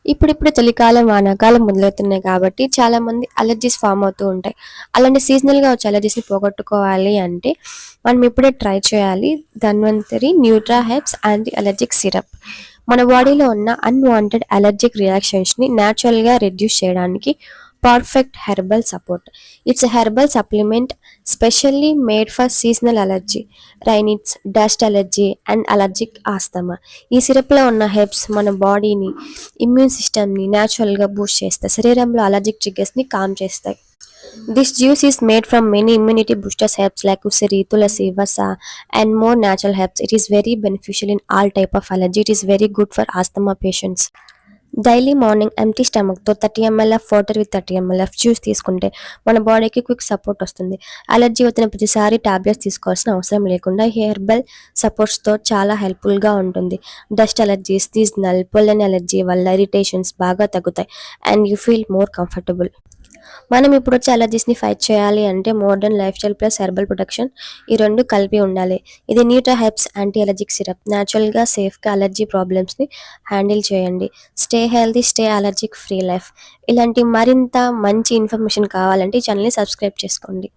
ఇప్పుడిప్పుడు చలికాలం, వానాకాలం మొదలవుతున్నాయి కాబట్టి చాలామంది అలర్జీస్ ఫామ్ అవుతూ ఉంటాయి. అలాంటి సీజనల్‌గా వచ్చే అలర్జీస్‌ని పోగొట్టుకోవాలి అంటే మనం ఇప్పుడే ట్రై చేయాలి Dhanvantari nutra herbs anti allergic syrup. మన బాడీలో ఉన్న అన్‌వాంటెడ్ అలర్జిక్ రియాక్షన్స్‌ని న్యాచురల్‌గా రెడ్యూస్ చేయడానికి perfect herbal support. It's a herbal supplement specially made for seasonal allergy, rhinitis, dust allergy and allergic asthma. ఈ సిరప్‌లో ఉన్న హెర్బ్స్ మన బాడీని ఇమ్యూన్ సిస్టమ్ని న్యాచురల్గా బూస్ట్ చేస్తాయి, శరీరంలో అలర్జిక్ ట్రిగ్గర్స్ని కామ్ చేస్తాయి. This juice is made from many immunity boosters herbs like usuri, tulasi, vasa and more natural herbs. It is very beneficial in all type of allergy. It is very good for asthma patients. Daily morning empty స్టమక్తో 30 ml of water with 30 ml of juice తీసుకుంటే మన బాడీకి quick support వస్తుంది. Allergy వచ్చిన ప్రతిసారి tablets తీసుకోవాల్సిన అవసరం లేకుండా ఈ హెర్బల్ సపోర్ట్స్తో చాలా హెల్ప్ఫుల్గా ఉంటుంది. డస్ట్ అలర్జీ, సీజనల్ పొల్లెన్ అలర్జీ వల్ల ఇరిటేషన్స్ బాగా తగ్గుతాయి and you feel more comfortable. మనం ఇప్పుడు వచ్చే అలర్జీస్ని ఫైట్ చేయాలి అంటే modern life style plus herbal protection ఈ రెండు కలిపి ఉండాలి. ఇది Nutra herbs anti allergic syrup. న్యాచురల్గా సేఫ్గా అలర్జీ ప్రాబ్లమ్స్ని హ్యాండిల్ చేయండి. Stay healthy, stay allergic free life. ఇలాంటి మరింత మంచి ఇన్ఫర్మేషన్ కావాలంటే ఈ ఛానల్ని సబ్స్క్రైబ్ చేసుకోండి.